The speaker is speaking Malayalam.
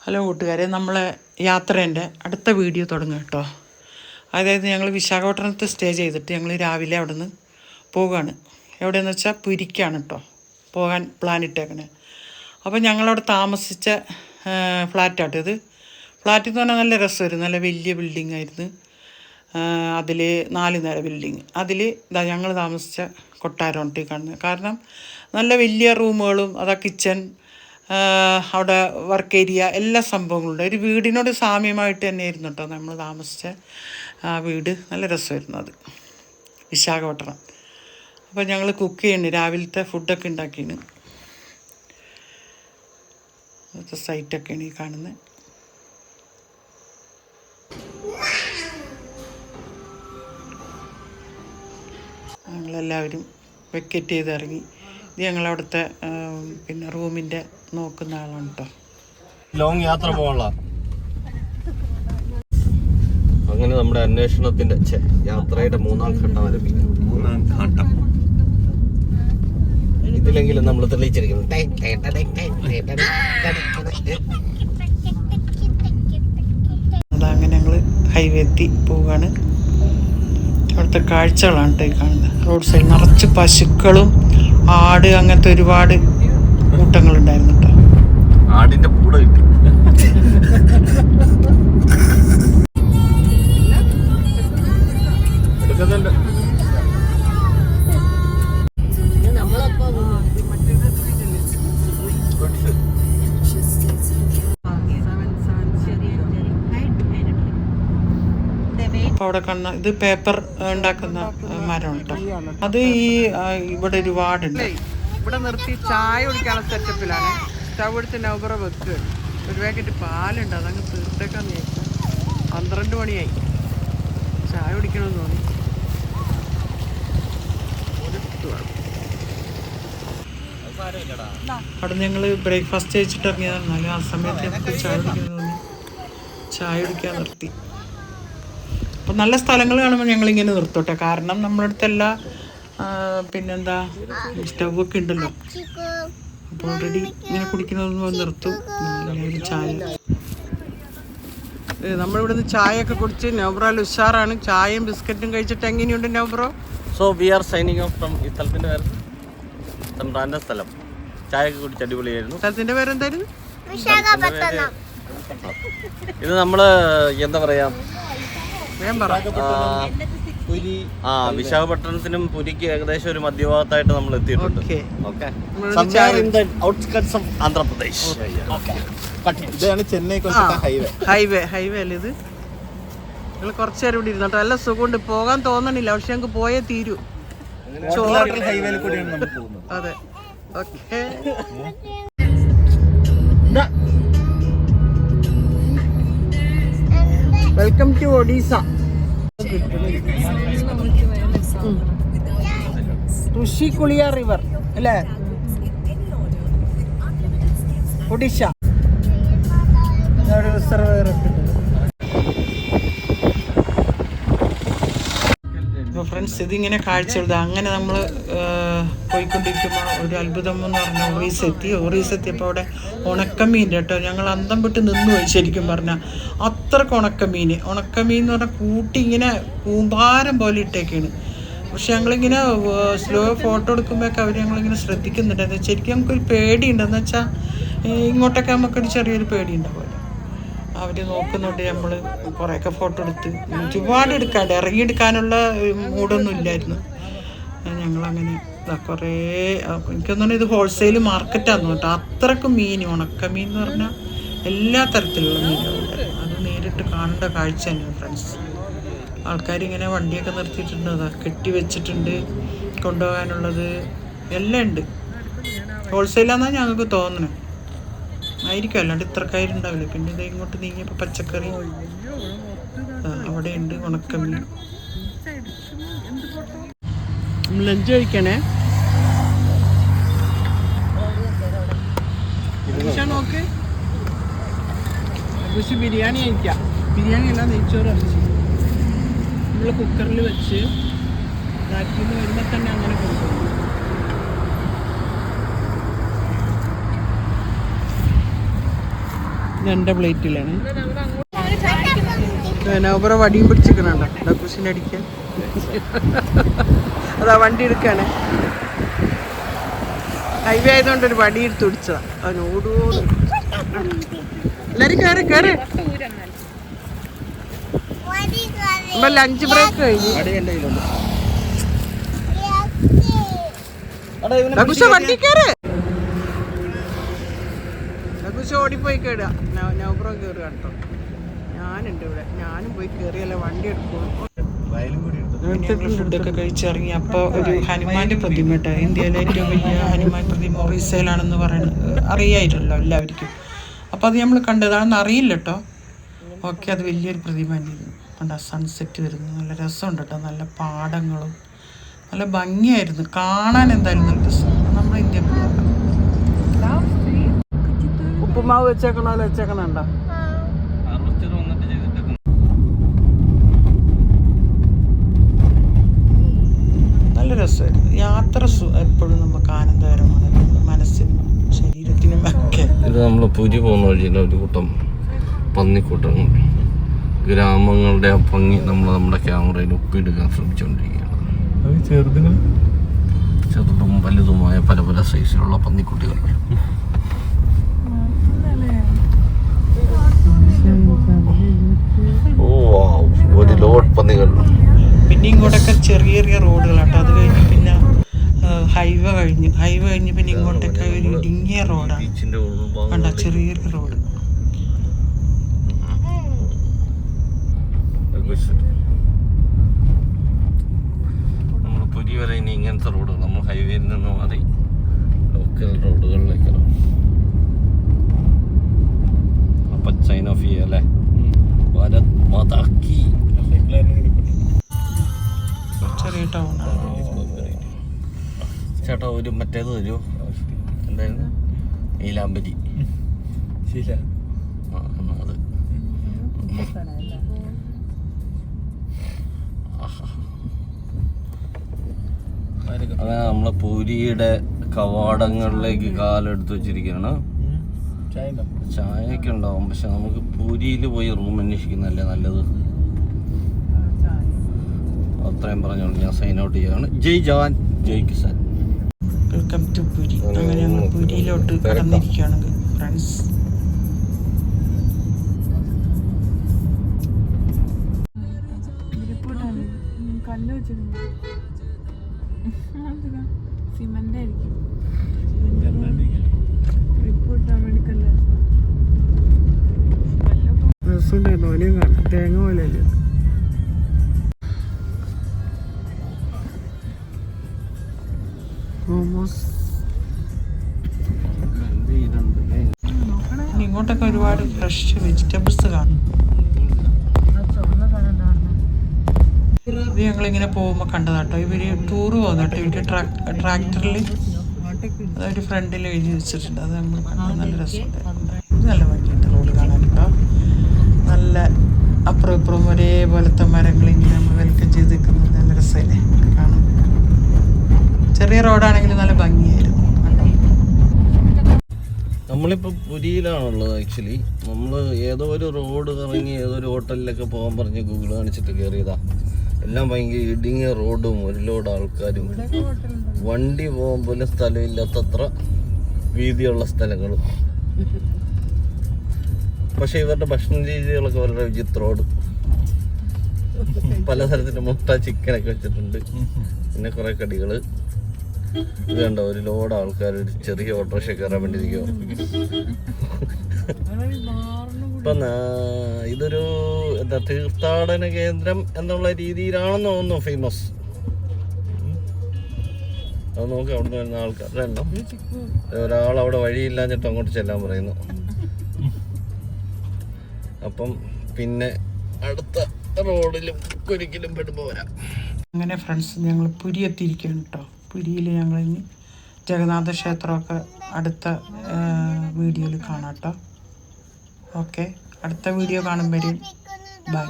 ഹലോ കൂട്ടുകാരെ, നമ്മളെ യാത്രേൻ്റെ അടുത്ത വീഡിയോ തുടങ്ങുക കേട്ടോ. അതായത് ഞങ്ങൾ വിശാഖപട്ടണത്ത് സ്റ്റേ ചെയ്തിട്ട് ഞങ്ങൾ രാവിലെ അവിടെ നിന്ന് പോവുകയാണ്. എവിടെയെന്ന് വെച്ചാൽ പുരിക്കാണ് കേട്ടോ പോകാൻ പ്ലാൻ ഇട്ടേക്കണേ. അപ്പോൾ ഞങ്ങളവിടെ താമസിച്ച ഫ്ലാറ്റാട്ടോ ഇത്. ഫ്ലാറ്റ് എന്ന് പറഞ്ഞാൽ നല്ല രസമായിരുന്നു, നല്ല വലിയ ബിൽഡിംഗ് ആയിരുന്നു. അതിൽ 4 നില ബിൽഡിങ്. അതിൽ ഞങ്ങൾ താമസിച്ച കൊട്ടാരമാണ് കാണുന്നത്. കാരണം നല്ല വലിയ റൂമുകളും അതാ കിച്ചൺ, അവിടെ വർക്ക് ഏരിയ, എല്ലാ സംഭവങ്ങളുണ്ട്. ഒരു വീടിനോട് സാമ്യമായിട്ട് തന്നെയായിരുന്നു കേട്ടോ നമ്മൾ താമസിച്ച ആ വീട്. നല്ല രസമായിരുന്നു അത്, വിശാഖപട്ടണം. അപ്പോൾ ഞങ്ങൾ കുക്ക് ചെയ്യുന്നുണ്ട്, രാവിലത്തെ ഫുഡൊക്കെ ഉണ്ടാക്കിയാണ്. അവിടുത്തെ സൈറ്റൊക്കെയാണ് ഈ കാണുന്നത്. ഞങ്ങളെല്ലാവരും വെക്കറ്റ് ചെയ്ത് ഇറങ്ങി. ഇത് ഞങ്ങളവിടുത്തെ പിന്നെ റൂമിൻ്റെ നോക്കുന്ന ആളാണ് കേട്ടോ. ലോങ് യാത്ര പോകാനുള്ള അങ്ങനെ നമ്മുടെ അന്വേഷണത്തിന്റെ യാത്രയുടെ 3-ാം ഘട്ടം ആരംഭിക്കും. 3-ാം ഘട്ടം ഇതിലെങ്കിലും നമ്മൾ തെളിയിച്ചിരിക്കുന്നു. അങ്ങനെ ഞങ്ങൾ ഹൈവേ എത്തി പോവുകയാണ്. അവിടുത്തെ കാഴ്ചകളാണ് കേട്ടോ ഈ കാണുന്നത്. റോഡ് സൈഡ് നിറച്ച് പശുക്കളും ആട്, അങ്ങനത്തെ ഒരുപാട് കൂട്ടങ്ങളുണ്ടായിരുന്നു കേട്ടോ. ആടിന്റെ കൂടെ കിട്ടി. അപ്പോൾ അവിടെ കാണുന്ന ഇത് പേപ്പർ ഉണ്ടാക്കുന്ന മരം കേട്ടോ. അത് ഇവിടെ ഒരുപാടുണ്ട്. ഇവിടെ നിർത്തി ചായ കുടിക്കാനുള്ള സെറ്റപ്പിലാണ്. സ്റ്റവ് എടുത്ത് നൗബറ വെക്കുക. ഒരു പാക്കറ്റ് പാലുണ്ട്, അതങ്ങ് തീർത്തേക്കാന്ന് ചോദിച്ചാൽ 12 മണിയായി. ചായ കുടിക്കണമെന്ന് തോന്നി. അവിടെ ഞങ്ങൾ ബ്രേക്ക്ഫാസ്റ്റ് കഴിച്ചിട്ട് ഇറങ്ങിയതാണ്. എന്നാലും ആ സമയത്ത് നമുക്ക് ചായ കുടിക്കാൻ തോന്നി, ചായ കുടിക്കാൻ നിർത്തി. അപ്പം നല്ല സ്ഥലങ്ങൾ കാണുമ്പോൾ ഞങ്ങളിങ്ങനെ നിർത്തോട്ടെ. കാരണം നമ്മുടെ അടുത്തെല്ലാ പിന്നെന്താ സ്റ്റൗവൊക്കെ ഉണ്ടല്ലോ. അപ്പോൾ ഓൾറെഡി ഇങ്ങനെ കുടിക്കുന്നതൊന്നും നിർത്തും. ചായ നമ്മളിവിടുന്ന് ചായയൊക്കെ കുടിച്ച് നൗബ്രയിൽ ഉഷാറാണ്. ചായയും ബിസ്ക്കറ്റും കഴിച്ചിട്ട് എങ്ങനെയുണ്ട് now bro? So we are signing off from ഈ സ്ഥലത്തിൻ്റെ പേര് തമ്പ്രാൻ്റെ സ്ഥലം. ചായയൊക്കെ കുടിച്ച് അടിപൊളിയായിരുന്നു. സ്ഥലത്തിൻ്റെ പേരെന്തായിരുന്നു? ഇത് നമ്മൾ എന്താ പറയാ, വിശാഖപട്ടണത്തിനും പുരിക്ക് ഏകദേശം ഒരു മധ്യഭാഗത്തായിട്ട് നമ്മൾ എത്തിയിട്ടുണ്ട്. ആന്ധ്രാപ്രദേശ്. ഇതാണ് ചെന്നൈ ഹൈവേ അല്ലേ ഇത്? നിങ്ങൾ കുറച്ചു നേരം ഇവിടെ ഇരുന്നോട്ടോ. നല്ല സുഖമുണ്ട്, പോകാൻ തോന്നണില്ല. പക്ഷെ ഞങ്ങൾക്ക് പോയേ തീരൂ. ഹൈവേയിൽ കൂടിയാണ് നമ്മൾ പോകുന്നത്. അതെ, okay. Welcome to Odisha. Rushikulya river അല്ലേ, ഒഡീഷ. അപ്പോൾ ഫ്രണ്ട്സ്, ഇതിങ്ങനെ കാഴ്ചയുള്ളത്. അങ്ങനെ നമ്മൾ പോയിക്കൊണ്ടിരിക്കുമ്പോൾ ഒരു അത്ഭുതം എന്ന് പറഞ്ഞാൽ ഓറീസ് എത്തിയപ്പോൾ അവിടെ ഉണക്കമീൻ കേട്ടോ. ഞങ്ങൾ അന്തം വിട്ട് നിന്നുപോയി ശരിക്കും പറഞ്ഞാൽ. അത്രയ്ക്ക് ഉണക്കമീൻ എന്ന് പറഞ്ഞാൽ കൂട്ടി ഇങ്ങനെ കൂമ്പാരം പോലെ ഇട്ടേക്കാണ്. പക്ഷെ ഞങ്ങളിങ്ങനെ സ്ലോ ഫോട്ടോ എടുക്കുമ്പോഴൊക്കെ അവർ ഞങ്ങളിങ്ങനെ ശ്രദ്ധിക്കുന്നുണ്ട്. എന്താ ശരിക്കും നമുക്കൊരു പേടിയുണ്ടെന്ന് വെച്ചാൽ ഇങ്ങോട്ടൊക്കെ നമുക്കൊരു ചെറിയൊരു പേടിയുണ്ടാവുമല്ലോ. അവർ നോക്കുന്നുണ്ട്. നമ്മൾ കുറേയൊക്കെ ഫോട്ടോ എടുത്ത് ഒരുപാട് എടുക്കാണ്ട് ഇറങ്ങിയെടുക്കാനുള്ള മൂഡൊന്നും ഇല്ലായിരുന്നു. ഞങ്ങളങ്ങനെ കുറേ, എനിക്കൊന്നും ഇത് ഹോൾസെയിൽ മാർക്കറ്റാന്ന് കേട്ടോ. അത്രക്കും മീൻ, ഉണക്കമീൻ എന്ന് പറഞ്ഞാൽ എല്ലാ തരത്തിലുള്ള മീനുകളുണ്ടായിരുന്നു. അത് നേരിട്ട് കാണേണ്ട കാഴ്ച തന്നെയാണ് ഫ്രണ്ട്സ്. ആൾക്കാരിങ്ങനെ വണ്ടിയൊക്കെ നിർത്തിയിട്ടുണ്ട്, അതാ കെട്ടി വെച്ചിട്ടുണ്ട് കൊണ്ടുപോകാനുള്ളത് എല്ലാം ഉണ്ട്. ഹോൾസെയിലാണെന്നാണ് ഞങ്ങൾക്ക് തോന്നുന്നത്, ആയിരിക്കും, അല്ലാണ്ട് ഇത്രക്കാരുണ്ടാവില്ല. പിന്നെ ഇത് ഇങ്ങോട്ട് നീങ്ങിയപ്പോൾ പച്ചക്കറി അവിടെ ഉണ്ട്, ഉണക്കമീൻ. നമ്മൾ ലഞ്ച് കഴിക്കണേ. നോക്ക്, പക്ഷെ ബിരിയാണി കഴിക്കാം. ബിരിയാണി അല്ല, നെയ്ച്ചോറ് അരച്ച് നമ്മൾ കുക്കറിൽ വെച്ച് ഇതാക്കി വരുമ്പോൾ തന്നെ അങ്ങനെ കൊടുക്കും. എൻ്റെ പ്ലേറ്റിലാണ് നൗബറ വടിയും പിടിച്ചിരിക്കണുണ്ടോ ഡക്കുസിനെ അടിക്കാൻ. അതാ വണ്ടി എടുക്കാണ്. ഹൈവേ ആയതുകൊണ്ട് ഒരു വടി എടുത്ത് പിടിച്ചതാ. അവനോടോ എല്ലാരും കയറി കയറി. ലഞ്ച് ബ്രേക്ക് കഴിഞ്ഞു. വണ്ടി കയറി. ഡക്കുസ് ഓടിപ്പോയി കേടുക. നൗബ്ര കയറുക കേട്ടോ. ഞാനുണ്ട് ഇവിടെ. ഞാനും പോയി കയറിയല്ല വണ്ടി എടുക്കുള്ളൂ. ഫുഡൊക്കെ കഴിച്ചിറങ്ങി. അപ്പോൾ ഒരു ഹനുമാന്റെ പ്രതിമ കേട്ടോ. ഇന്ത്യയിലെ ഏറ്റവും വലിയ ഹനുമാൻ പ്രതിമ ഒറീസയിലാണെന്ന് പറയുന്നത് അറിയായിരുന്നല്ലോ എല്ലാവർക്കും. അപ്പോൾ അത് നമ്മൾ കണ്ടതാണെന്ന് അറിയില്ല കേട്ടോ. ഓക്കെ, അത് വലിയൊരു പ്രതിമ തന്നെയായിരുന്നു. കണ്ട സൺസെറ്റ് വരുന്നത് നല്ല രസമുണ്ട് കേട്ടോ. നല്ല പാടങ്ങളും നല്ല ഭംഗിയായിരുന്നു കാണാൻ. എന്തായാലും നല്ല രസം. നമ്മുടെ ഇന്ത്യ ഉപ്പുമാവ് വെച്ചേക്കണോ വെച്ചേക്കണുണ്ടോ? നല്ല രസമായിരുന്നു യാത്ര. എപ്പോഴും നമുക്ക് ആനന്ദകരമാണ് മനസ്സിനും ശരീരത്തിനും ഒക്കെ. ഇത് നമ്മൾ പുരി പോകുന്ന വഴിയില്ല ഒരു കൂട്ടം പന്നിക്കൂട്ടങ്ങൾ ഗ്രാമങ്ങളുടെ ആ ഭംഗി നമ്മൾ നമ്മുടെ ക്യാമറയിൽ ഒപ്പിയെടുക്കാൻ ശ്രമിച്ചുകൊണ്ടിരിക്കുകയാണ്. ചെറുതും വലുതുമായ പല പല സൈസിലുള്ള പന്നിക്കുട്ടികൾ. ഒരു ലോഡ് പന്നികൾ. പിന്നെ ഇങ്ങോട്ടൊക്കെ ചെറിയ ചെറിയ റോഡുകളാട്ടോ. അത് കഴിഞ്ഞ് പിന്നെ ഹൈവേ കഴിഞ്ഞ് പിന്നെ ഇങ്ങോട്ടൊക്കെ ഒരു ഇടുങ്ങിയ റോഡാണ്. കണ്ട ചെറിയ ചെറിയ റോഡ്. നമ്മൾ പുരി വരെ ഇനി ഇങ്ങനത്തെ റോഡ്, നമ്മൾ ഹൈവേയിൽ നിന്ന് മാറി ലോക്കൽ റോഡുകളിലേക്കാണ്. ചൈന ഫീ അല്ലേ? ഭാരത് മാതാ കീ. ചെറിയ ടൗണാണ് ചേട്ടാ. ഒരു മറ്റേത് തരുമോ? എന്തായിരുന്നു? നീലാംബരി. അത് അങ്ങനെ നമ്മളെ പൂരിയുടെ കവാടങ്ങളിലേക്ക് കാലെടുത്ത് വെച്ചിരിക്കുകയാണ്. ചായയൊക്കെ ഉണ്ടാവും, പക്ഷെ നമുക്ക് പൂരിയിൽ പോയി റൂം അന്വേഷിക്കുന്നതല്ലേ നല്ലത്. അത്രയും പറഞ്ഞോളൂ. ഞാൻ സൈൻ ഔട്ട് ചെയ്യാണ്. ജയ് ജവാൻ ജയ് കിസാൻ. Welcome to Puri. അങ്ങനെ ഞങ്ങൾ പുരിയിലോട്ട് കടന്നിരിക്കുകയാണ് ഫ്രണ്ട്സ്. തേങ്ങ പോലെയല്ലേ. ഇങ്ങോട്ടൊക്കെ ഒരുപാട് ഫ്രഷ് വെജിറ്റബിൾസ് കാണും. ഇത് ഞങ്ങളിങ്ങനെ പോകുമ്പോൾ കണ്ടതാട്ടോ. ഇവര് ടൂറ് പോകുന്നട്ടോ. ഇവര് ട്രാക്ടറിൽ അതൊരു ഫ്രണ്ടിൽ എഴുതി വെച്ചിട്ടുണ്ട്. അത് നമ്മൾ കണ്ടത് നല്ല രസമുണ്ട്. ഇത് നല്ല ഭംഗിയുണ്ട് റോഡ് കാണാൻ കേട്ടോ. നല്ല അപ്പുറം ഇപ്പുറം ഒരേപോലത്തെ മരങ്ങൾ ഇങ്ങനെ നമ്മൾ വെൽക്കം ചെയ്ത് നിൽക്കുന്നത് നല്ല രസമല്ലേ കാണാൻ. ചെറിയ റോഡാണെങ്കിലും നല്ല ഭംഗിയായിരുന്നു. നമ്മളിപ്പോൾ പുരിയിലാണുള്ളത്. ആക്ച്വലി നമ്മൾ ഏതോ ഒരു റോഡ് കറങ്ങി ഏതോ ഒരു ഹോട്ടലിലൊക്കെ പോകാൻ പറഞ്ഞ് ഗൂഗിൾ കാണിച്ചിട്ട് കയറിയതാ. എല്ലാം ഭയങ്കര ഇടുങ്ങിയ റോഡും ഒരു ലോഡ് ആൾക്കാരും വണ്ടി പോകാൻ പോലും സ്ഥലമില്ലാത്തത്ര വീതിയുള്ള സ്ഥലങ്ങളും. പക്ഷെ ഇവരുടെ ഭക്ഷണ രീതികളൊക്കെ വളരെ വിചിത്രമാണ്. പലതരത്തിൻ്റെ മുട്ട ചിക്കനൊക്കെ വെച്ചിട്ടുണ്ട്. പിന്നെ കുറേ കടികൾ. ഇത് കണ്ട ഒരു ലോഡ് ആൾക്കാർ ഒരു ചെറിയ ഓട്ടോറിക്ഷ കയറാൻ വേണ്ടി ഇരിക്കുമോ. ഇപ്പം ഇതൊരു എന്താ തീർത്ഥാടന കേന്ദ്രം എന്നുള്ള രീതിയിലാണെന്ന് തോന്നുന്നു ഫേമസ്. അത് നോക്കി അവിടെ നിന്ന് വരുന്ന ആൾക്കാരുടെ എണ്ണം. ഒരാൾ അവിടെ വഴിയില്ലാഞ്ഞിട്ട് അങ്ങോട്ട് ചെല്ലാൻ പറയുന്നു. അപ്പം പിന്നെ അടുത്ത റോഡിലും ഒരിക്കലും പെടുമ്പോൾ വരാം. അങ്ങനെ ഫ്രണ്ട്സ് ഞങ്ങൾ പുരി എത്തിയിരിക്കുകയാണ് കേട്ടോ. പുരിയിൽ ഞങ്ങളിനി ജഗന്നാഥ ക്ഷേത്രമൊക്കെ അടുത്ത വീഡിയോയിൽ കാണാം കേട്ടോ. ഓക്കെ, അടുത്ത വീഡിയോ കാണുമ്പോഴേക്കും ബൈ.